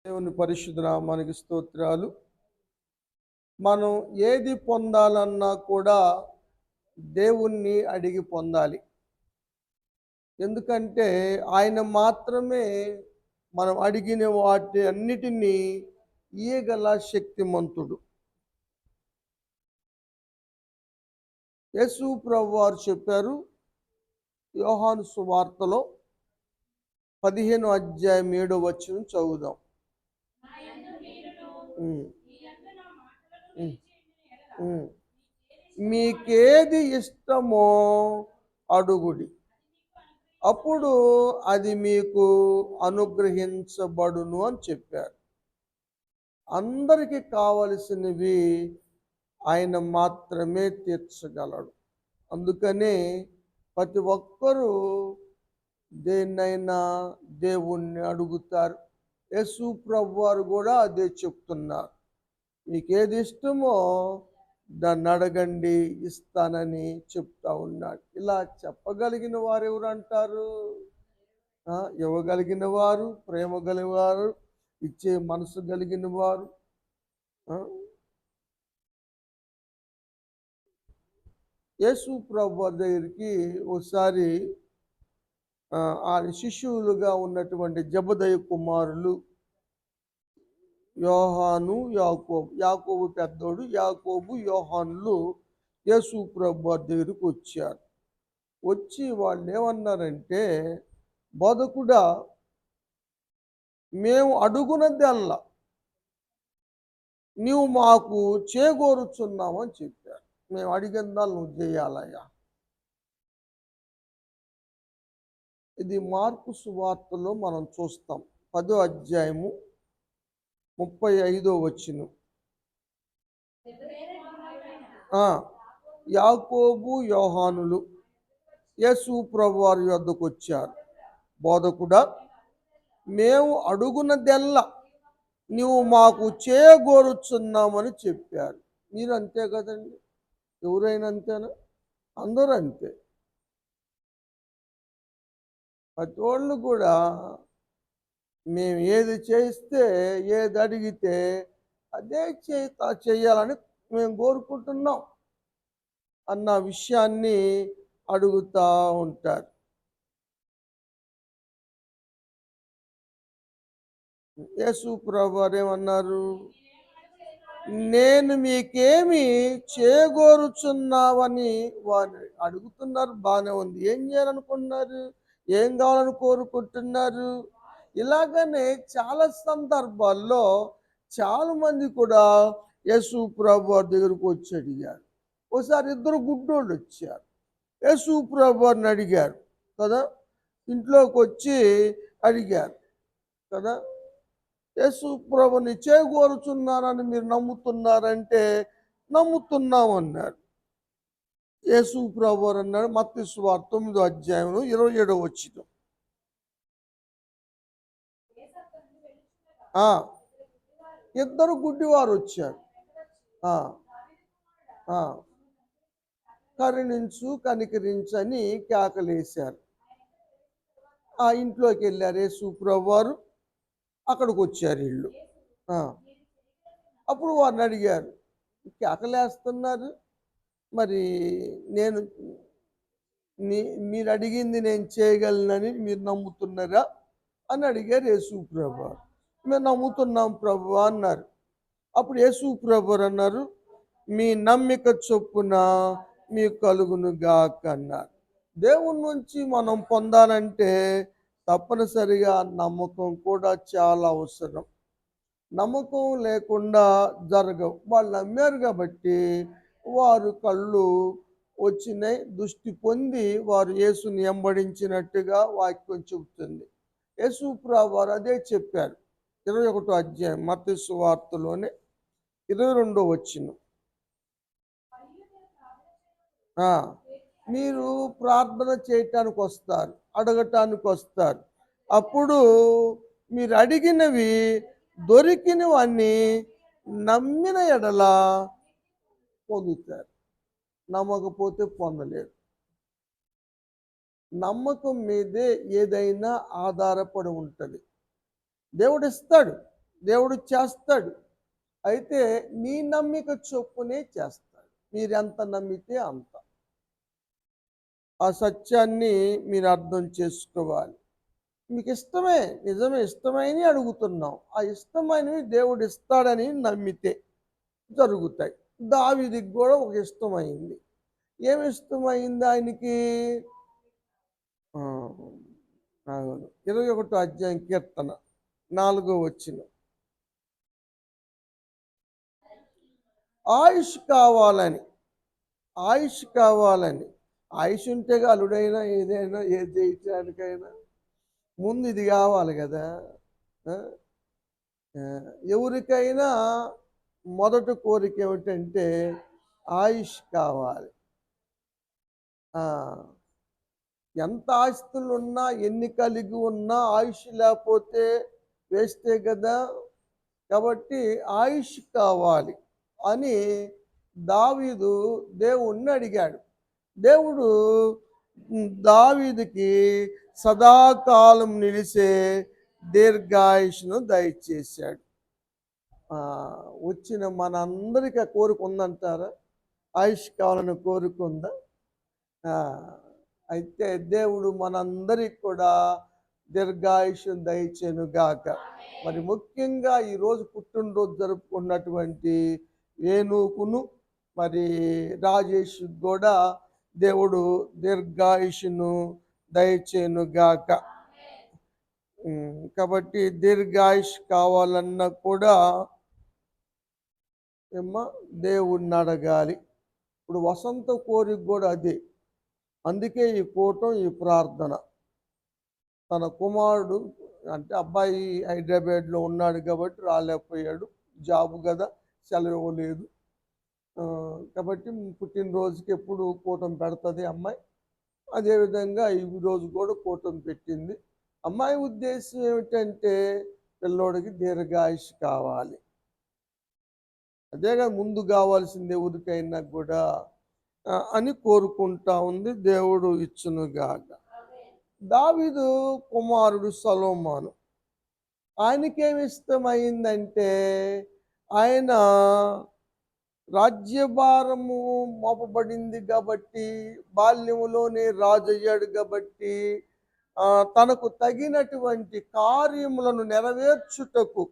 దేవుని పరిశుద్ధ నామానికి స్తోత్రాలు. మనం ఏది పొందాలన్నా కూడా దేవుణ్ణి అడిగి పొందాలి. ఎందుకంటే ఆయన మాత్రమే మనం అడిగిన వాటి అన్నిటినీ ఇయ్యగల శక్తిమంతుడు. యేసు ప్రభువారు చెప్పారు యోహాను సువార్తలో 15 అధ్యాయం 7 చదువుదాం. మీకేది ఇష్టమో అడుగుడి, అప్పుడు అది మీకు అనుగ్రహించబడును అని చెప్పారు. అందరికీ కావలసినవి ఆయన మాత్రమే తీర్చగలడు. అందుకనే ప్రతి ఒక్కరూ దేన్నైనా దేవుణ్ణి అడుగుతారు. యేసు ప్రభువారు కూడా అదే చెప్తున్నారు. మీకేది ఇష్టమో దాన్ని అడగండి, ఇస్తానని చెప్తా ఉన్నాడు. ఇలా చెప్పగలిగిన వారు ఎవరు అంటారు? ఇవ్వగలిగిన వారు, ప్రేమ కలిగినవారు, ఇచ్చే మనసు కలిగిన వారు. యేసు ప్రభువారి దగ్గరికి ఒకసారి ఆయన శిష్యులుగా ఉన్నటువంటి జెబెదయి కుమారులు యోహాను, యాకోబు. యాకోబు పెద్దోడు, యాకోబు, యోహానులు యేసు ప్రభువారి దగ్గరికి వచ్చారు. వచ్చి వాళ్ళు ఏమన్నారంటే, బోధకుడా, మేము అడుగునదల్లా నీవు మాకు చేకూరుచున్నామని చెప్పారు. మేము అడిగిందాలు నువ్వు చేయాలయ్యా. ఇది మార్కు సువార్తలో మనం చూస్తాం. 10వ అధ్యాయము 35 యాకోబు, యోహానులు యేసు ప్రభువారి వద్దకు వచ్చారు. బోధకుడా, మేము అడుగునదెల్లా నీవు మాకు చేయగోరుచున్నామని చెప్పారు. మీరు అంతే కదండి, ఎవరైనా అంతేనా? అందరూ అంతే. ప్రతి వాళ్ళు కూడా మేము ఏది చేస్తే, ఏది అడిగితే అదే చేయాలని మేము కోరుకుంటున్నాం అన్న విషయాన్ని అడుగుతూ ఉంటారు. యేసు ప్రభువారు ఏమన్నారు? నేను మీకేమి చేయగోరుచున్నావని వారిని అడుగుతున్నారు. బాగానే ఉంది. ఏం చేయాలనుకుంటున్నారు? ఏం కావాలని కోరుకుంటున్నారు? ఇలాగనే చాలా సందర్భాల్లో చాలా మంది కూడా యేసు ప్రభువారి దగ్గరకు వచ్చి అడిగారు. ఒకసారి 2 గుడ్డోళ్ళు వచ్చారు, యేసు ప్రభువారిని అడిగారు కదా, ఇంట్లోకి వచ్చి అడిగారు కదా, యేసు ప్రభుని చేకూరుచున్నారని మీరు నమ్ముతున్నారంటే నమ్ముతున్నామన్నారు. యేసు ప్రభువారు అన్నాడు, మత్తయి సువార్త 9వ అధ్యాయం 27 2 గుడ్డివారు వచ్చారు. కరుణించు, కనికరించని కేకలేశారు. ఆ ఇంట్లోకి వెళ్ళారు యేసు ప్రభువారు. అక్కడికి వచ్చారు వీళ్ళు. అప్పుడు వారిని అడిగారు, కేకలేస్తున్నారు, మరి నేను మీరు అడిగింది నేను చేయగలనని మీరు నమ్ముతున్నారా అని అడిగారు యేసు ప్రభువారు. మేము నమ్ముతున్నాం ప్రభువా అన్నారు. అప్పుడు యేసు ప్రభువారు అన్నారు, మీ నమ్మిక చొప్పున మీకు కలుగునుగాక అన్నారు. దేవుని నుంచి మనం పొందాలంటే తప్పనిసరిగా నమ్మకం కూడా చాలా అవసరం. నమ్మకం లేకుండా జరగవు. వాళ్ళు నమ్మారు కాబట్టి వారు కళ్ళు వచ్చినాయి, దృష్టి పొంది వారు యేసుని వెంబడించినట్టుగా వాక్యం చెబుతుంది. యేసు ప్రభువారు అదే చెప్పారు 21వ అధ్యాయం మత్తయి సువార్తలోనే 22 మీరు ప్రార్థన చేయటానికి వస్తారు, అడగటానికి వస్తారు. అప్పుడు మీరు అడిగినవి దొరికినవన్నీ నమ్మిన ఎడల పొందుతారు, నమ్మకపోతే పొందలేరు. నమ్మకం మీదే ఏదైనా ఆధారపడి ఉంటుంది. దేవుడు ఇస్తాడు, దేవుడు చేస్తాడు. అయితే నీ నమ్మిక చొప్పునే చేస్తాడు. మీరెంత నమ్మితే అంత. ఆ సత్యాన్ని మీరు అర్థం చేసుకోవాలి. మీకు ఇష్టమే, నిజమే, ఇష్టమైనవి అడుగుతున్నాం. ఆ ఇష్టమైనవి దేవుడు ఇస్తాడని నమ్మితే జరుగుతాయి. దావీదుకి కూడా ఒక ఇష్టమైంది. ఏమి ఇష్టమైంది ఆయనకి? ఆ, అవును, 21 అధ్యాయం కీర్తన 4వ వచనం. ఆయుష్ కావాలని, ఆయుష్ కావాలని. ఆయుష్ ఉంటే అల్లుడైనా ఏదైనా ఏది జయించడానికైనా ముందు ఇది కావాలి కదా. ఆ? ఆ, ఎవరికైనా మొదటి కోరిక ఏమిటంటే ఆయుష్ కావాలి. ఎంత ఆస్తులు ఉన్నా, ఎన్ని కలిగి ఉన్నా ఆయుష్ లేకపోతే వేస్తే కదా. కాబట్టి ఆయుష్ కావాలి అని దావీదు దేవుణ్ణి అడిగాడు. దేవుడు దావీదుకి సదాకాలం నిలిచే దీర్ఘాయుష్ను దయచేశాడు. వచ్చిన మనందరికీ ఆ కోరిక ఉందంటారా? ఆయుష్ కావాలని కోరిక ఉందా? అయితే దేవుడు మనందరికి కూడా దీర్ఘాయుష్ను దయచేనుగాక. మరి ముఖ్యంగా ఈరోజు పుట్టినరోజు జరుపుకున్నటువంటి వేణుకును మరి రాజేష్ కూడా దేవుడు దీర్ఘాయుష్ను దయచేనుగాక. కాబట్టి దీర్ఘాయుష్ కావాలన్నా కూడా దేవుణ్ణి అడగాలి. ఇప్పుడు వసంత కోరిక కూడా అదే. అందుకే ఈ కూటం, ఈ ప్రార్థన. తన కుమారుడు అంటే అబ్బాయి హైదరాబాద్లో ఉన్నాడు కాబట్టి రాలేకపోయాడు, జాబు కదా, సెలవు ఇవ్వలేదు. కాబట్టి పుట్టినరోజుకి ఎప్పుడు కూటం పెడుతుంది అమ్మాయి. అదేవిధంగా ఈరోజు కూడా కూటం పెట్టింది. అమ్మాయి ఉద్దేశం ఏమిటంటే పిల్లోడికి దీర్ఘాయుష్ కావాలి. అదేగా ముందు కావాల్సింది ఎవరికైనా కూడా అని కోరుకుంటా ఉంది. దేవుడు ఇచ్చునుగాక. దావీదు కుమారుడు సొలొమోను, ఆయనకేమి ఇష్టమైందంటే ఆయన రాజ్యభారము మోపబడింది కాబట్టి, బాల్యములోనే రాజు అయ్యాడు కాబట్టి తనకు తగినటువంటి కార్యములను నెరవేర్చుటకు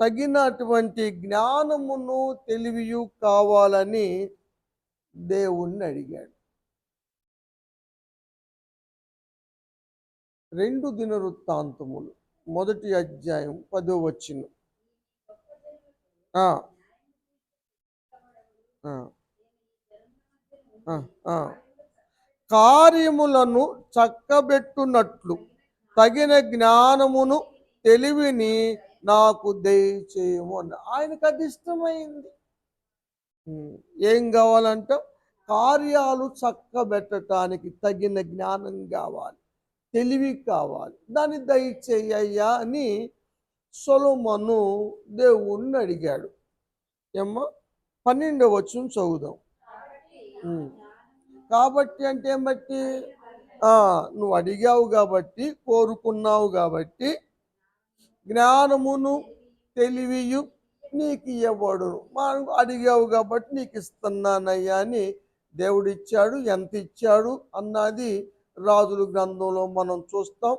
తగినటువంటి జ్ఞానమును తెలివియు కావాలని దేవుణ్ణి అడిగాడు. 2 దినవృత్తాంతములు 1వ అధ్యాయం 10వ వచనం. కార్యములను చక్కబెట్టునట్లు తగిన జ్ఞానమును తెలివిని నాకు దయచేయము అన్న. ఆయనకు అది ఇష్టమైంది. ఏం కావాలంట? కార్యాలు చక్కబెట్టడానికి తగిన జ్ఞానం కావాలి, తెలివి కావాలి. దాన్ని దయచేయ్యా అని సొలొమోను దేవుణ్ణి అడిగాడు. ఏమ్మా 12వ వచనం చదువుదాం. కాబట్టి అంటే ఏం బట్టి? నువ్వు అడిగావు కాబట్టి, కోరుకున్నావు కాబట్టి జ్ఞానమును తెలివియు నీకు ఇవ్వబడును. మనం అడిగావు కాబట్టి నీకు ఇస్తున్నానయ్యా అని దేవుడు ఇచ్చాడు. ఎంత ఇచ్చాడు అన్నది రాజుల గ్రంథంలో మనం చూస్తాం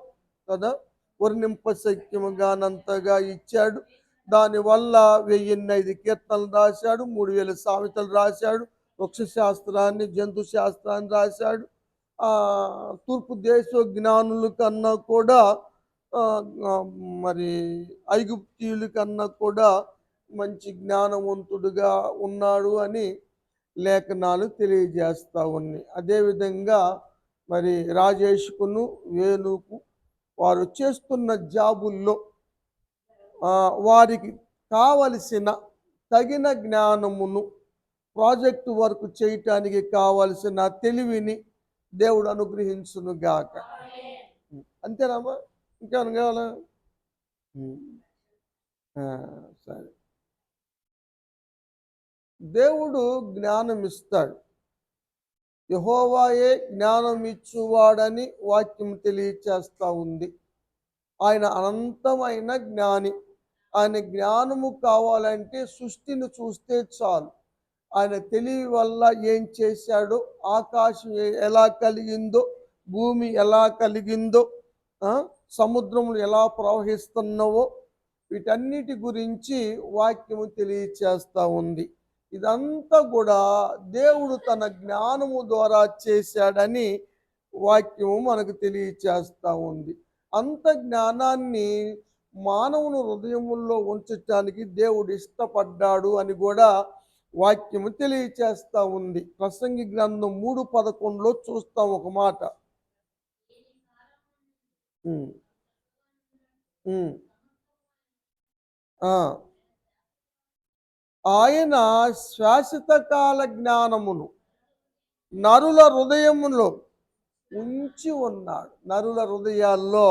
కదా. వర్ణింపశక్యముగానంతగా ఇచ్చాడు. దానివల్ల 1005 కీర్తనలు రాశాడు, 3000 సామెతలు రాశాడు, వృక్షశాస్త్రాన్ని, జంతు శాస్త్రాన్ని రాశాడు. తూర్పు దేశ జ్ఞానుల కన్నా కూడా మరి ఐగుప్తీయుల కన్నా కూడా మంచి జ్ఞానవంతుడుగా ఉన్నాడు అని లేఖనాలు తెలియజేస్తూ ఉన్నాయి. అదేవిధంగా మరి రాజేష్కును వేణుకు వారు చేస్తున్న జాబుల్లో వారికి కావలసిన తగిన జ్ఞానమును, ప్రాజెక్టు వర్క్ చేయటానికి కావలసిన తెలివిని దేవుడు అనుగ్రహించునుగాక. అంతేనామా? ఇంకా అనగాల? సరే, దేవుడు జ్ఞానం ఇస్తాడు. యెహోవాయే జ్ఞానం ఇచ్చువాడని వాక్యం తెలియచేస్తూ ఉంది. ఆయన అనంతమైన జ్ఞాని. ఆయన జ్ఞానము కావాలంటే సృష్టిని చూస్తే చాలు. ఆయన తెలివి వల్ల ఏం చేశాడో, ఆకాశం ఎలా కలిగిందో, భూమి ఎలా కలిగిందో, సముద్రములు ఎలా ప్రవహిస్తున్నావో, వీటన్నిటి గురించి వాక్యము తెలియచేస్తూ ఉంది. ఇదంతా కూడా దేవుడు తన జ్ఞానము ద్వారా చేశాడని వాక్యము మనకు తెలియచేస్తూ ఉంది. అంత జ్ఞానాన్ని మానవుని హృదయముల్లో ఉంచటానికి దేవుడు ఇష్టపడ్డాడు అని కూడా వాక్యము తెలియచేస్తూ ఉంది. ప్రసంగి గ్రంథం 3:11 చూస్తాం ఒక మాట. ఆయన శాశ్వత కాల జ్ఞానమును నరుల హృదయములో ఉంచి ఉన్నాడు. నరుల హృదయాల్లో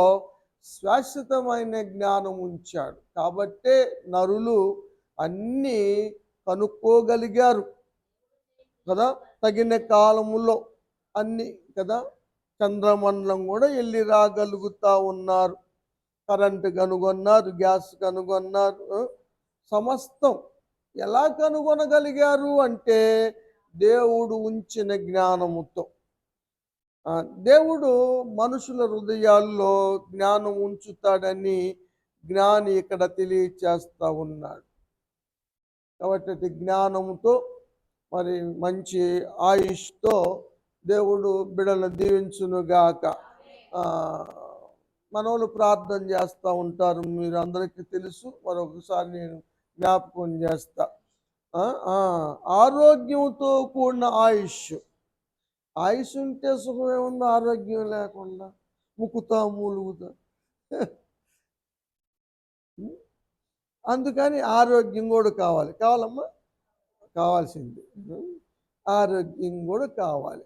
శాశ్వతమైన జ్ఞానం ఉంచాడు. కాబట్టే నరులు అన్నీ కనుక్కోగలిగారు కదా. తగిన కాలములో అన్ని కదా, చంద్రమండలం కూడా వెళ్ళి రాగలుగుతూ ఉన్నారు. కరెంటు కనుగొన్నారు, గ్యాస్ కనుగొన్నారు. సమస్తం ఎలా కనుగొనగలిగారు అంటే దేవుడు ఉంచిన జ్ఞానముతో. దేవుడు మనుషుల హృదయాల్లో జ్ఞానం ఉంచుతాడని జ్ఞాని ఇక్కడ తెలియచేస్తూ ఉన్నాడు. కాబట్టి జ్ఞానముతో మరి మంచి ఆయుష్తో దేవుడు బిడ్డలను దీవించునుగాక. మనోళ్ళు ప్రార్థన చేస్తూ ఉంటారు, మీరు అందరికీ తెలుసు. మరొకసారి నేను జ్ఞాపకం చేస్తా. ఆరోగ్యంతో కూడిన ఆయుష్. ఆయుష్ ఉంటే సుఖమే ఉంది, ఆరోగ్యం లేకుండా ముక్కుతా మూలుగుతా. అందుకని ఆరోగ్యం కూడా కావాలమ్మా, కావాల్సింది. ఆరోగ్యం కూడా కావాలి.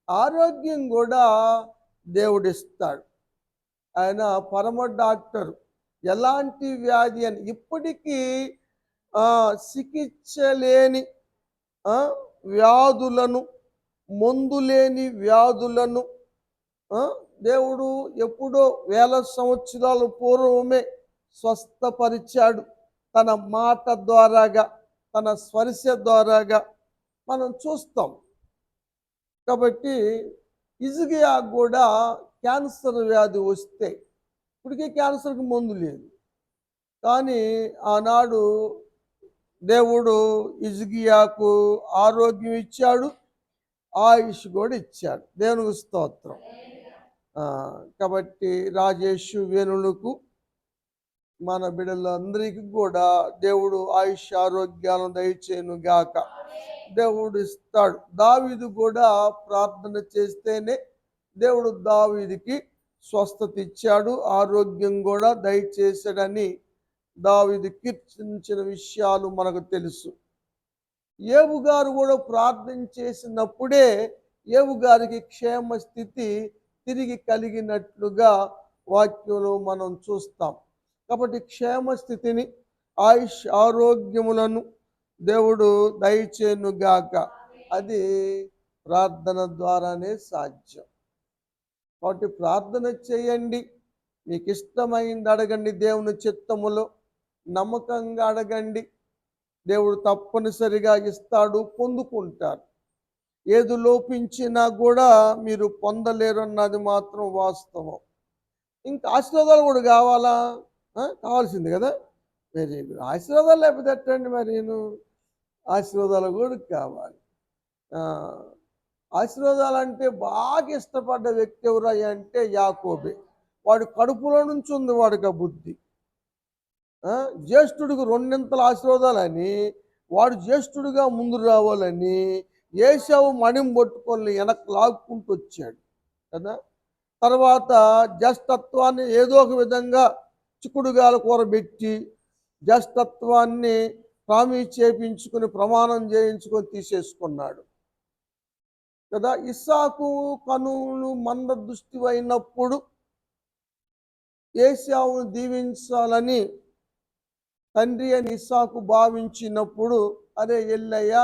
ఆరోగ్యం కూడా దేవుడిస్తాడు. ఆయన పరమ డాక్టర్. ఎలాంటి వ్యాధి అని ఇప్పటికీ చికిత్స లేని వ్యాధులను, మందు లేని వ్యాధులను దేవుడు ఎప్పుడో వేల సంవత్సరాల పూర్వమే స్వస్థపరిచాడు. తన మాట ద్వారాగా, తన స్పర్శ ద్వారాగా మనం చూస్తాం. కాబట్టి హిజ్కియా కూడా క్యాన్సర్ వ్యాధి వస్తే, ఇప్పటికీ క్యాన్సర్కి మందు లేదు, కానీ ఆనాడు దేవుడు హిజ్కియాకు ఆరోగ్యం ఇచ్చాడు, ఆయుష్ కూడా ఇచ్చాడు. దేవునికి స్తోత్రం. కాబట్టి రాజేష్ వేణులకు, మన బిడ్డలందరికీ కూడా దేవుడు ఆయుష్ ఆరోగ్యాలను దయచేయను గాక. దేవుడు ఇస్తాడు. దావీదు కూడా ప్రార్థన చేస్తేనే దేవుడు దావీదుకి స్వస్థత ఇచ్చాడు, ఆరోగ్యం కూడా దయచేశాడని దావీదు కీర్తించిన విషయాలు మనకు తెలుసు. యోబు గారు కూడా ప్రార్థన చేసినప్పుడే యోబు గారికి క్షేమ స్థితి తిరిగి కలిగినట్లుగా వాక్యంలో మనం చూస్తాం. కాబట్టి క్షేమ స్థితిని, ఆయుష్ ఆరోగ్యములను దేవుడు దయచేయునుగాక. అది ప్రార్థన ద్వారానే సాధ్యం. కాబట్టి ప్రార్థన చేయండి, మీకు ఇష్టమైంది అడగండి, దేవుని చిత్తములో నమ్మకంగా అడగండి. దేవుడు తప్పనిసరిగా ఇస్తాడు, పొందుకుంటారు. ఏది లోపించినా కూడా మీరు పొందలేరు అన్నది మాత్రం వాస్తవం. ఇంకా ఆశీర్వాదాలు కూడా కావాలా? కావాల్సింది కదా. Very good. ఆశీర్వాదాలు లేకపోతే ఎట్టండి మరి? నేను ఆశీర్వాదాలు కూడా కావాలి. ఆశీర్వాదాలు అంటే బాగా ఇష్టపడ్డ వ్యక్తి ఎవరయ్యా అంటే యాకోబే. వాడి కడుపులో నుంచి ఉంది వాడికి ఆ బుద్ధి. జ్యేష్ఠుడికి రెండింతల ఆశీర్వాదాలని, వాడు జ్యేష్ఠుడిగా ముందు రావాలని ఏశావు మణిం పట్టుకొని వెనక్కి లాక్కుంటూ వచ్చాడు కదా. తర్వాత జ్యేష్ఠత్వాన్ని ఏదో ఒక విధంగా చిక్కుడుగాల కూర పెట్టి జ్యేష్ఠత్వాన్ని ప్రామిస్ చేయించుకుని ప్రమాణం చేయించుకొని తీసేసుకున్నాడు కదా. ఇస్సాకు కనులు మంద దృష్టి అయినప్పుడు ఏశావును దీవించాలని తండ్రి అని ఇస్సాకు భావించినప్పుడు, అరే ఎల్లయ్యా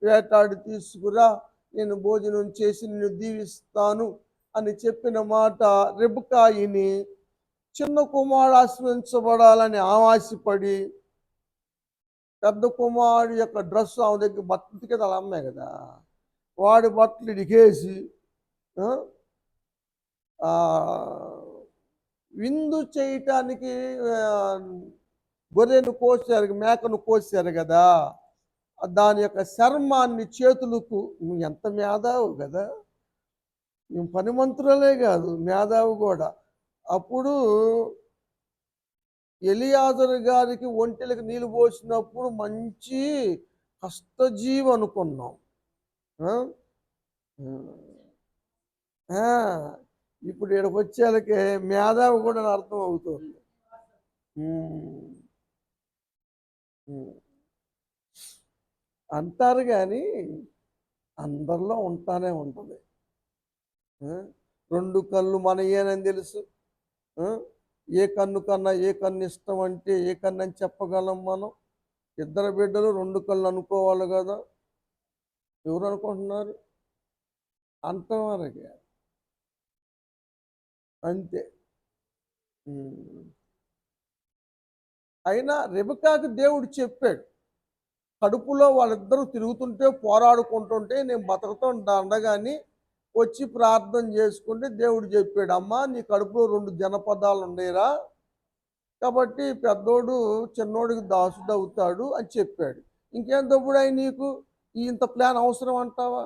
వేటాడి తీసుకురా, నేను భోజనం చేసి నిన్ను దీవిస్తాను అని చెప్పిన మాట రెబెకాయిని చిన్న కుమారుడు ఆశీర్వదించబడాలని ఆశపడి పెద్ద కుమారుడు యొక్క డ్రెస్ ఆమె దగ్గర బట్టలకి కదా అలా అమ్మాయి కదా, వాడి బట్టలు ఇడికేసి విందు చేయటానికి గొర్రెను కోసారు, మేకను కోసారు కదా, దాని యొక్క చర్మాన్ని చేతులకు, నువ్వు ఎంత మేధావు కదా, మేము పనిమంతులే కాదు మేధావు కూడా. అప్పుడు ఎలియాజరు గారికి ఒంటెలకు నీళ్ళు పోసినప్పుడు మంచి కష్టజీవి అనుకున్నాం. ఇప్పుడు ఇక్కడికి వచ్చేళ్ళకి మేధావి కూడా అర్థం అవుతుంది. అంటారు కానీ అందరిలో ఉంటానే ఉంటుంది. రెండు కళ్ళు మనయేనని తెలుసు. ఏ కన్ను కన్నా ఏ కన్ను ఇష్టం అంటే ఏ కన్ను అని చెప్పగలం మనం? ఇద్దరు బిడ్డలు రెండు కళ్ళు అనుకోవాలి కదా. ఎవరు అనుకుంటున్నారు? అంతవరకే, అంతే. అయినా రెబెకాకు దేవుడు చెప్పాడు, కడుపులో వాళ్ళిద్దరూ తిరుగుతుంటే పోరాడుకుంటుంటే నేను బతకటం దండగాని వచ్చి ప్రార్థన చేసుకుంటే దేవుడు చెప్పాడు, అమ్మా నీ కడుపులో 2 జనపదాలు ఉండేరా, కాబట్టి పెద్దోడు చిన్నోడికి దాసుడు అవుతాడు అని చెప్పాడు. ఇంకేం తప్పుడు నీకు ఇంత ప్లాన్ అవసరం అంటావా?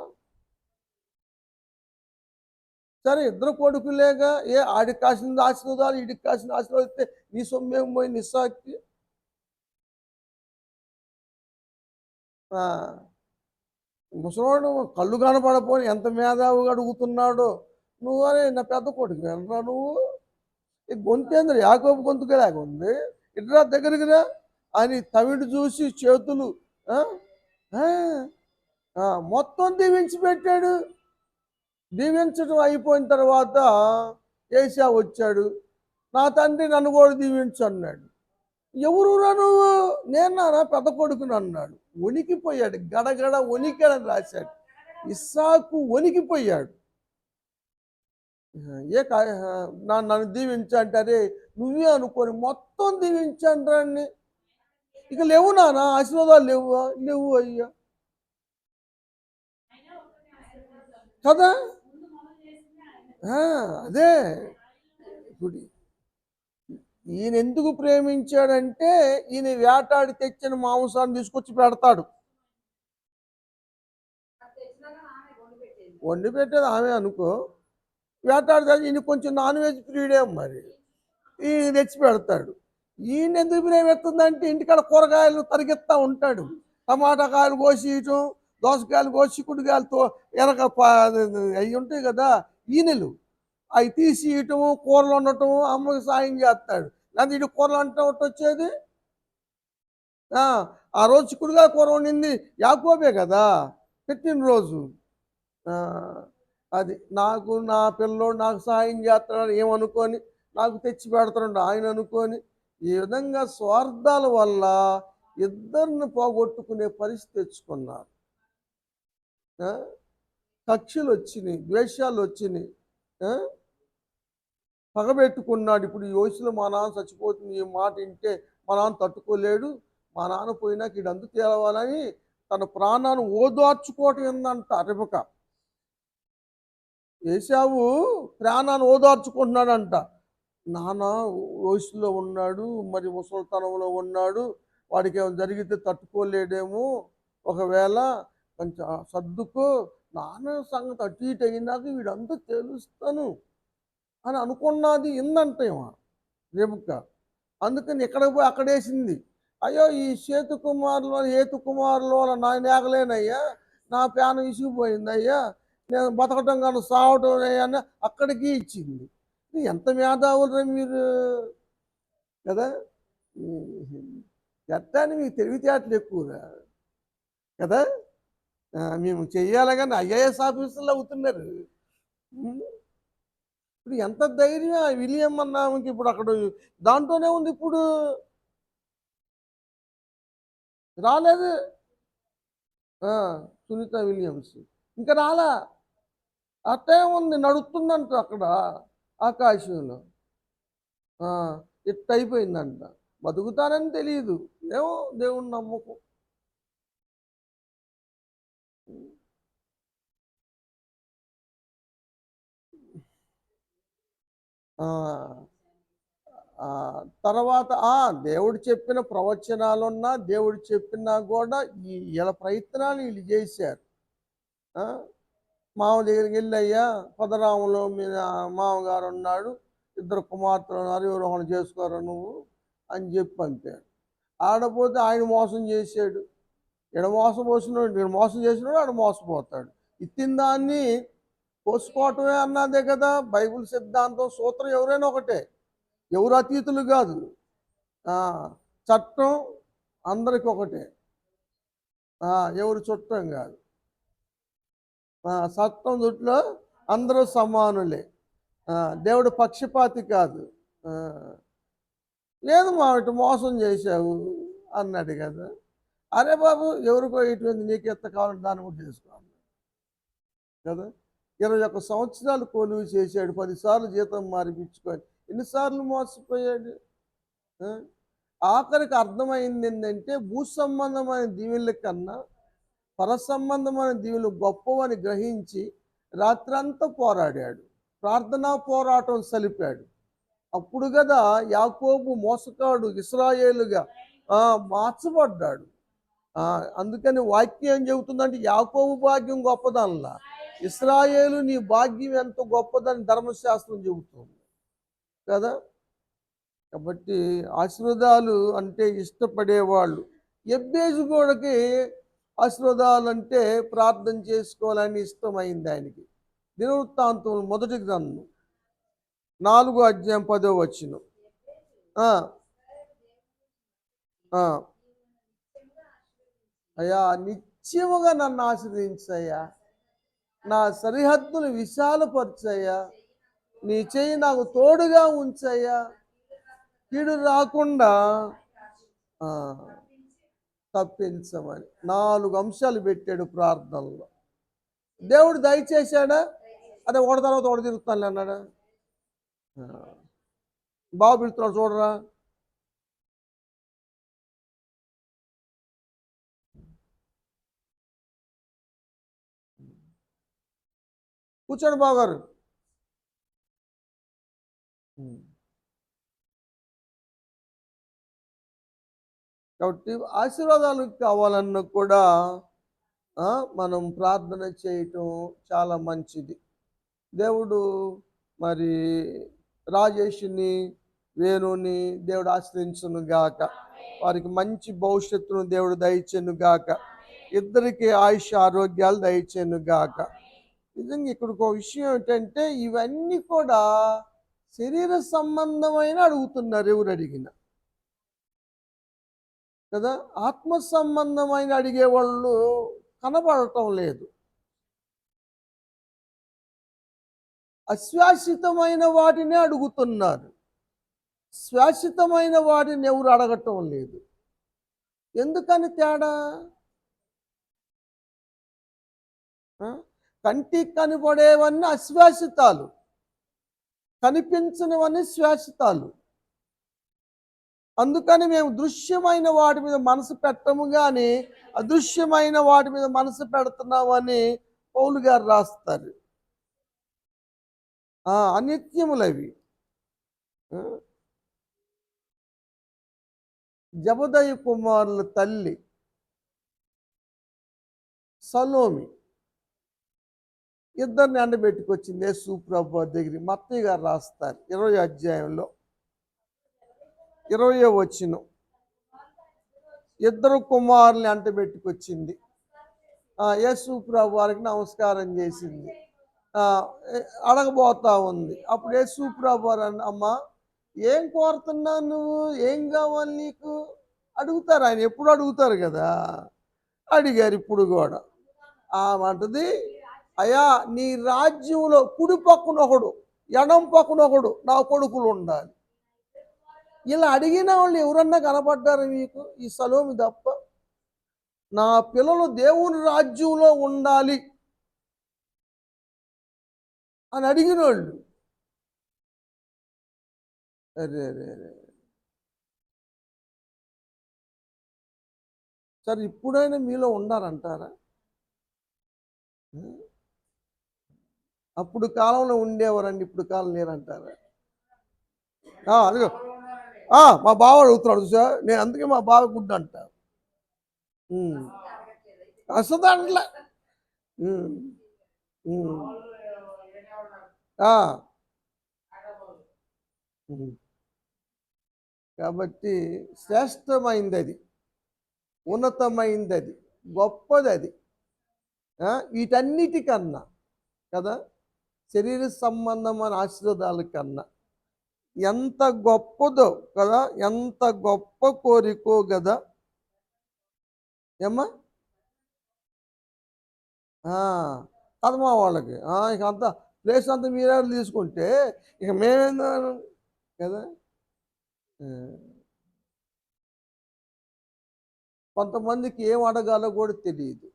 సరే ఇద్దరు కొడుకులేగా, ఆడికి కాసిన ఆశీర్వాదాలు ఈడికి కాసిన ఆశీర్వాదిస్తే నీ సొమ్మేం పోయి నిస్సాక్తి. ముసలోడు కళ్ళు కనపడపోని ఎంత మేధావుగా అడుగుతున్నాడో, నువ్వు అరే నా పెద్ద కొడుకు అనరా నువ్వు, ఈ గొంతేంద్ర యాకోబు గొంతుకే లాగా ఉంది, ఇట్రా దగ్గరకిరా అని తమిడు చూసి చేతులు మొత్తం దీవించి పెట్టాడు. దీవించడం అయిపోయిన తర్వాత ఏసా వచ్చాడు, నా తండ్రి నన్ను కూడా దీవించు అన్నాడు. ఎవరురా నువ్వు? నేనారా పెద్ద కొడుకుని అన్నాడు. వణికిపోయాడు, గడగడ వణికాడని రాశాడు. ఇస్సాకు వణికిపోయాడు. నన్ను దీవించంటారే, నువ్వే అనుకొని మొత్తం దీవించండి. ఇక లేవు నాన్న ఆశీర్వాదాలు లేవు, లేవు అయ్యా కదా. అదే ఇప్పుడు ఈయన ఎందుకు ప్రేమించాడంటే, ఈయన వేటాడి తెచ్చిన మాంసాన్ని తీసుకొచ్చి పెడతాడు. వండి పెట్టేది ఆమె అనుకో, వేటాడితే ఈయన కొంచెం నాన్ వెజ్ ప్రియుడే, మరి ఈయన తెచ్చి పెడతాడు. ఈయన ఎందుకు ప్రేమిస్తుందంటే ఇంటికాడ కూరగాయలు తరిగిస్తూ ఉంటాడు, టమాటా కాయలు కోసియటం, దోసకాయలు కోసి చిక్కుడుకాయలతో వెనక అవి ఉంటాయి కదా ఈనెలు, అవి తీసి ఇయటము, కూరలు వండటము, అమ్మకి సాయం చేస్తాడు. లేదా ఇటు కూరలు అంటే ఒకటి వచ్చేది. ఆ రోజు చిక్కుడుగా కూర వండింది యాకోబే కదా పెట్టిన రోజు. అది నాకు నా పిల్లోడు నాకు సాయం చేస్తున్నాడు ఏమనుకొని నాకు తెచ్చి పెడతాడు ఆయన అనుకొని, ఈ విధంగా స్వార్థాల వల్ల ఇద్దరిని పోగొట్టుకునే పరిస్థితి తెచ్చుకున్నారు. కక్షలు వచ్చినాయి, ద్వేషాలు వచ్చినాయి, పగబెట్టుకున్నాడు. ఇప్పుడు ఈ వయసులో మా నాన్న చచ్చిపోతుంది, ఈ మాట వింటే మా నాన్న తట్టుకోలేడు, మా నాన్న పోయినాక ఇడందు తేలవాలని తన ప్రాణాన్ని ఓదార్చుకోవటం ఏందంట రెబెకా. ఏశావు ప్రాణాన్ని ఓదార్చుకుంటున్నాడంట. నాన్న వయసులో ఉన్నాడు, మరి ముసలితనంలో ఉన్నాడు, వాడికి ఏమైనా జరిగితే తట్టుకోలేడేమో, ఒకవేళ కొంచెం సర్దుకో, నాన్న సంగతి అటు ఇటు అయినాక వీడంతా తెలుస్తాను అని అనుకున్నది ఇందంటేమో రెబెకా. అందుకని ఎక్కడికి పోయి అక్కడేసింది. అయ్యో ఈ హేతు కుమారుల వల్ల నా నేగలేనయ్యా, నా ప్యానం ఇసిగిపోయింది అయ్యా, నేను బతకటం కానీ సావటం అని అక్కడికి ఇచ్చింది. ఎంత మేధావులు మీరు కదా, ఎట్టాని మీకు తెలివితేటలు ఎక్కువరా కదా. మేము చెయ్యాలి కానీ ఐఏఎస్ ఆఫీసర్లు అవుతున్నారు. ఇప్పుడు ఎంత ధైర్యం విలియం అన్నామకి, ఇప్పుడు అక్కడ దాంట్లోనే ఉంది. ఇప్పుడు రాలేదు సునీత విలియమ్స్, ఇంకా రాలా, అట్టే ఉంది, నడుస్తుందంట అక్కడ ఆకాశంలో. ఇట్ట అయిపోయిందంట. బతుకుతానని తెలియదు. ఏమో దేవుని నమ్మకం. ఆ! తర్వాత దేవుడు చెప్పిన ప్రవచనాలున్నా, దేవుడు చెప్పినా గూడా ఈళ్ళ ప్రయత్నాలు ఈళ్ళు జేశారు. ఆ! మామ దగ్గరికెళ్ళి, "అయ్యా పదరాములో మీ మామగారున్నాడు. ఇద్దరు కుమార్తెలున్నారు. ఎవరో ఒకళ్ళని చేసుకోరా నువ్వు" అని జెప్పి పంపారు. ఆడపోతే ఆయన మోసం జేశాడు. ఈడ మోసం చేసినోడు ఆడు మోసపోతాడు. ఇచ్చిన దాన్ని పోసుకోవటమే అన్నదే కదా బైబిల్ సిద్ధాంతం, సూత్రం ఎవరైనా ఒకటే. ఎవరు అతీతులు కాదు. ఆ! చట్టం అందరికి ఒకటే. ఎవరు చుట్టం కాదు. చట్టం దుట్లో అందరూ సమానులే. దేవుడు పక్షపాతి కాదు. ఆ! లేదు మా ఇటు మోసం చేశావు అన్నాడు కదా. అరే బాబు ఎవరికో ఇటువంటి నీకు ఎంత కావాలంటే దాన్ని కూడా చేసుకోవాలి కదా. 21 సంవత్సరాలు కొలువు చేశాడు, 10 సార్లు జీతం మారిపించుకొని ఎన్నిసార్లు మోసపోయాడు. ఆ? ఆఖరికి అర్థమైంది ఏంటంటే భూ సంబంధమైన దీవెనల కన్నా పర సంబంధమైన దీవెనలు గొప్పవని గ్రహించి రాత్రంతా పోరాడాడు, ప్రార్థనా పోరాటం సలిపాడు. అప్పుడు కదా యాకోబు మోసగాడు ఇశ్రాయేలుగా మార్చబడ్డాడు. అందుకని వాక్యం ఏం చెబుతుందంటే యాకోబు భాగ్యం గొప్పదనలా, ఇశ్రాయేలు నీ భాగ్యం ఎంత గొప్పదని ధర్మశాస్త్రం చెబుతుంది కదా. కాబట్టి ఆశీర్వాదాలు అంటే ఇష్టపడేవాళ్ళు, ఎబ్బేజు గోడకి ఆశీర్వాదాలు అంటే ప్రార్థన చేసుకోవాలని ఇష్టమైంది ఆయనకి. దినవృత్తాంతం మొదటి గ్రంథం 4వ అధ్యాయం 10వ వచనం. అయ్యా నిత్యముగా నన్ను ఆశ్రయించయ్యా, నా సరిహద్దులు విశాలపరచయ్యా, నీ చెయ్యి నాకు తోడుగా ఉంచయ్యా, కీడు రాకుండా తప్పించమని 4 అంశాలు పెట్టాడు ప్రార్థనలో. దేవుడు దయచేశాడా? అదే ఒకటి తర్వాత ఒకటి తిరుగుతాను అన్నాడా? బాబు పిలుస్తున్నాడు చూడరా. కూర్చోండి బావగారు. కాబట్టి ఆశీర్వాదాలు కావాలన్నా కూడా మనం ప్రార్థన చేయటం చాలా మంచిది. దేవుడు మరి రాజేష్ని, వేణుని దేవుడు ఆశ్రయించును గాక, వారికి మంచి భవిష్యత్తును దేవుడు దయచేను గాక, ఇద్దరికి ఆయుష్ ఆరోగ్యాలు దయచేను గాక. నిజంగా ఇక్కడికి ఒక విషయం ఏంటంటే ఇవన్నీ కూడా శరీర సంబంధమైన అడుగుతున్నారు ఎవరు అడిగినా కదా. ఆత్మ సంబంధమైన అడిగేవాళ్ళు కనబడటం లేదు. అశాశ్వతమైన వాటిని అడుగుతున్నారు, శాశ్వతమైన వాటిని ఎవరు అడగటం లేదు. ఎందుకని తేడా? కంటికి కనబడేవన్నీ అశాశ్వతాలు, కనిపించనివన్నీ శాశ్వతాలు. అందుకని మేము దృశ్యమైన వాటి మీద మనసు పెట్టము కానీ అదృశ్యమైన వాటి మీద మనసు పెడుతున్నామని పౌలు గారు రాస్తారు. అనిత్యములవి. జబదయి కుమారుల తల్లి సలోమి ఇద్దరిని ఎండబెట్టుకొచ్చింది యేసు ప్రభువు దగ్గరికి. మత్తయి గారు రాస్తారు 20వ అధ్యాయంలో 20వ వచనం. ఇద్దరు కుమారుల్ని అంటబెట్టుకొచ్చింది. యేసు ప్రభు వారికి నమస్కారం చేసింది, అడగబోతా ఉంది. అప్పుడు యేసు ప్రభు వారు అమ్మా ఏం కోరుతున్నావు నువ్వు, ఏం కావాలి నీకు అడుగుతారు. ఆయన ఎప్పుడు అడుగుతారు కదా, అడిగారు ఇప్పుడు కూడా. అంటది, అయ్యా నీ రాజ్యంలో కుడి పక్కన ఒకడు ఎడం పక్కన ఒకడు నా కొడుకులు ఉండాలి. ఇలా అడిగిన వాళ్ళు ఎవరన్నా కనపడ్డారు మీకు? ఈ సలోమి తప్ప. నా పిల్లలు దేవుని రాజ్యంలో ఉండాలి అని అడిగిన వాళ్ళు అరే అరే అరే. సరే ఇప్పుడైనా మీలో ఉండారంటారా? అప్పుడు కాలంలో ఉండేవారండి, ఇప్పుడు కాలం లేరంటారా? అదిగో మా బావ అడుగుతున్నాడు చూసా, నేను అందుకే మా బావ గుడ్డు అంట. అసలు అట్లా. ఉమ్, ఉమ్, ఆ, ఉమ్. కాబట్టి శ్రేష్టమైంది అది, ఉన్నతమైంది అది, గొప్పది అది. వీటన్నిటికన్నా కదా, శరీర సంబంధమైన ఆశీర్వాదాల కన్నా ఎంత గొప్పదో కదా, ఎంత గొప్ప కోరికో కదా. ఏమ్మా? కదమా వాళ్ళకి ఇక అంతా ప్లేస్ అంతా మీరే తీసుకుంటే ఇక మేమేందా కదా. ఆ, కొంతమందికి ఏం అడగాలో కూడా తెలియదు.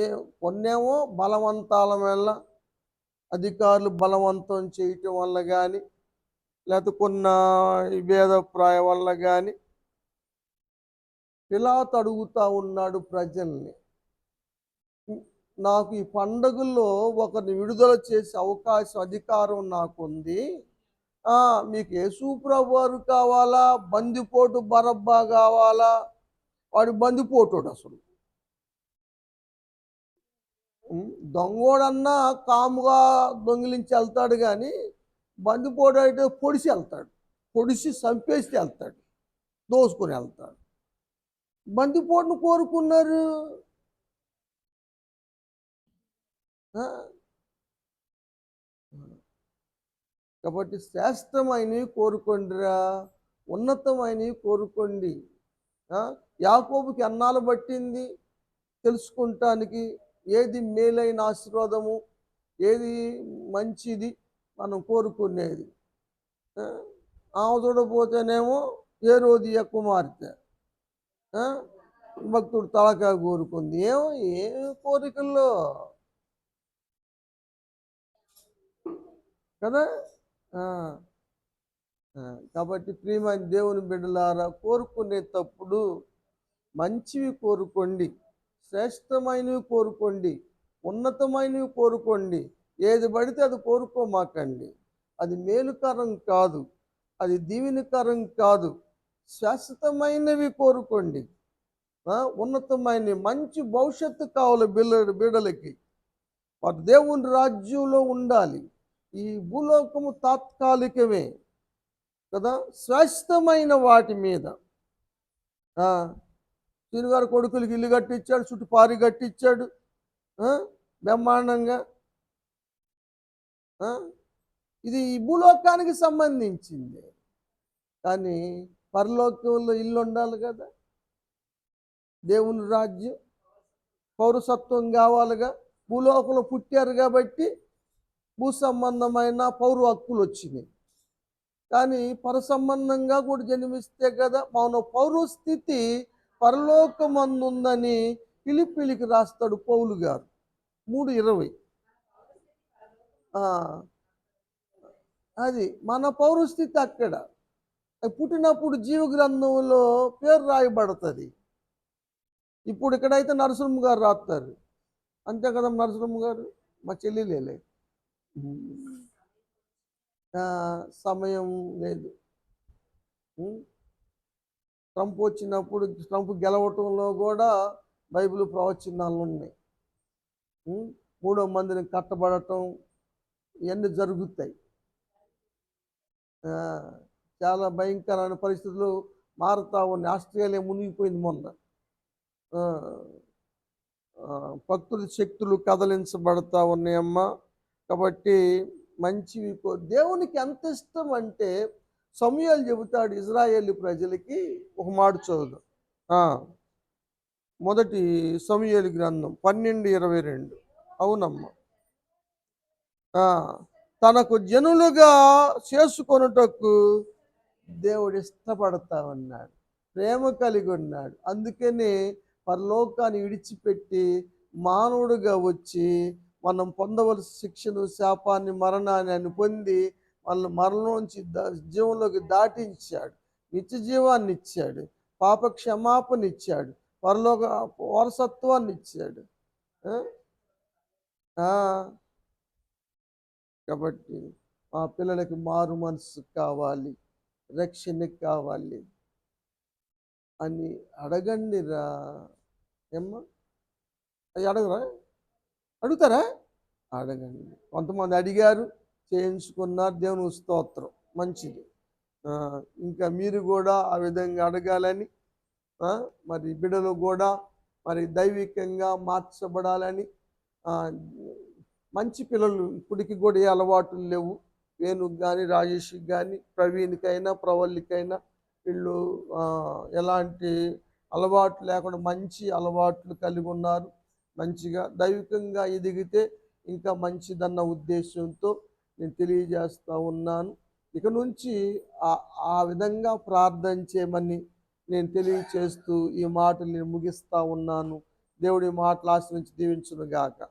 ఏ కొన్నేమో బలవంతాల వల్ల, అధికారులు బలవంతం చేయటం వల్ల కానీ, లేకపోతే కొన్న ఈ భేదప్రాయం వల్ల కానీ పిలాతు అడుగుతా ఉన్నాడు ప్రజల్ని, నాకు ఈ పండుగల్లో ఒకరిని విడుదల చేసే అవకాశం, అధికారం నాకుంది. మీకు యేసు ప్రభు వారు కావాలా, బందిపోటు బరబ్బా కావాలా? వాడు బందిపోటుడు అసలు. దొంగోడన్నా కాముగా దొంగిలించి వెళ్తాడు కానీ, బందిపోటు అయితే పొడిసి వెళ్తాడు, పొడిసి చంపేసి వెళ్తాడు, దోసుకొని వెళ్తాడు. బందిపోటును కోరుకున్నారు. కాబట్టి శ్రేష్టమైనవి కోరుకోండిరా, ఉన్నతమైనవి కోరుకోండి. యాకోబుకి అన్నాలు పట్టింది తెలుసుకుంటానికి, ఏది మేలైన ఆశీర్వాదము, ఏది మంచిది మనం కోరుకునేది. ఆమె చూడపోతేనేమో హేరోదియ కుమార్తె భక్తుడు తలకాయ కోరుకుంది. ఏ కోరికల్లో కదా. కాబట్టి ప్రియమైన దేవుని బిడ్డలారా, కోరుకునేటప్పుడు మంచివి కోరుకోండి, శ్రేష్టమైనవి కోరుకోండి, ఉన్నతమైనవి కోరుకోండి. ఏది పడితే అది కోరుకోమాకండి. అది మేలుకరం కాదు, అది దీవెనకరం కాదు. శాశ్వతమైనవి కోరుకోండి, ఉన్నతమైన మంచి భవిష్యత్తు కావాలి బిడ్డలకి. వారు దేవుని రాజ్యంలో ఉండాలి. ఈ భూలోకము తాత్కాలికమే కదా, శాశ్వతమైన వాటి మీద. తిరుగారు కొడుకులకి ఇల్లు కట్టించాడు, చుట్టూ పారి కట్టించాడు బ్రహ్మాండంగా. ఇది ఈ భూలోకానికి సంబంధించింది, కానీ పరలోకంలో ఇల్లు ఉండాలి కదా. దేవుని రాజ్యం పౌరసత్వం కావాలిగా. భూలోకంలో పుట్టారు కాబట్టి భూ సంబంధమైన పౌర హక్కులు వచ్చినాయి, కానీ పర సంబంధంగా కూడా జన్మిస్తే కదా మన పౌరస్థితి పరలోకమందుందని ఫిలిప్పీలకు రాస్తాడు పౌలు గారు 3:20. అది మన పౌరస్థితి అక్కడ. పుట్టినప్పుడు జీవ గ్రంథంలో పేరు రాయబడుతుంది. ఇప్పుడు ఇక్కడైతే నరసింహ గారు రాస్తారు, అంతే కదా. నరసింహ గారు మా చెల్లెలే. సమయం లేదు. ట్రంప్ వచ్చినప్పుడు ట్రంప్ గెలవటంలో కూడా బైబిల్ ప్రవచనాలు ఉన్నాయి. 3వ మందిని కట్టబడటం ఇవన్నీ జరుగుతాయి. చాలా భయంకరమైన పరిస్థితులు మారుతా ఉన్నాయి. ఆస్ట్రేలియా మునిగిపోయింది మొన్న. ప్రకృతి శక్తులు కదలించబడతా ఉన్నాయమ్మా. కాబట్టి మంచివి దేవునికి ఎంత ఇష్టం అంటే సమూయేలు చెబుతాడు ఇజ్రాయేలు ప్రజలకి ఒక మాట చదువు. మొదటి సమూయేలు గ్రంథం 12:22. అవునమ్మా. తనకు జనులుగా చేసుకొనుటకు దేవుడు ఇష్టపడతా ఉన్నాడు, ప్రేమ కలిగి ఉన్నాడు. అందుకనే పరలోకాన్ని విడిచిపెట్టి మానవుడిగా వచ్చి మనం పొందవలసిన శిక్షను, శాపాన్ని, మరణాన్ని ఆయన పొంది వాళ్ళని మరణంలోంచి జీవంలోకి దాటించాడు, నిత్య జీవాన్ని ఇచ్చాడు, పాప క్షమాపణ ఇచ్చాడు, పరలోక వారసత్వాన్ని ఇచ్చాడు. ఆ? ఆ, కాబట్టి మా పిల్లలకి మారు మనసు కావాలి, రక్షణ కావాలి అని అడగండి రా. ఏమ్మా, అవి అడగరా? అడుగుతారా? అడగండి. కొంతమంది అడిగారు, చేయించుకున్నారు, దేవునికి స్తోత్రం, మంచిది. ఆ, ఇంకా మీరు కూడా ఆ విధంగా అడగాలని, ఆ, మరి బిడ్డలు కూడా మరి దైవికంగా మార్చబడాలని, ఆ, మంచి పిల్లలు ఇప్పటికి కూడా ఏ అలవాట్లు లేవు. వేణుకి కానీ, రాజేష్కి కానీ, ప్రవీణ్కైనా, ప్రవల్లికైనా వీళ్ళు ఎలాంటి అలవాట్లు లేకుండా మంచి అలవాట్లు కలిగి ఉన్నారు. మంచిగా దైవికంగా ఎదిగితే ఇంకా మంచిదన్న ఉద్దేశంతో నేను తెలియజేస్తూ ఉన్నాను. ఇక నుంచి ఆ ఆ విధంగా ప్రార్థన చేయమని నేను తెలియచేస్తూ ఈ మాటలు నేను ముగిస్తూ ఉన్నాను. దేవుడి మాటలు ఆశ్రయించి దీవించును గాక.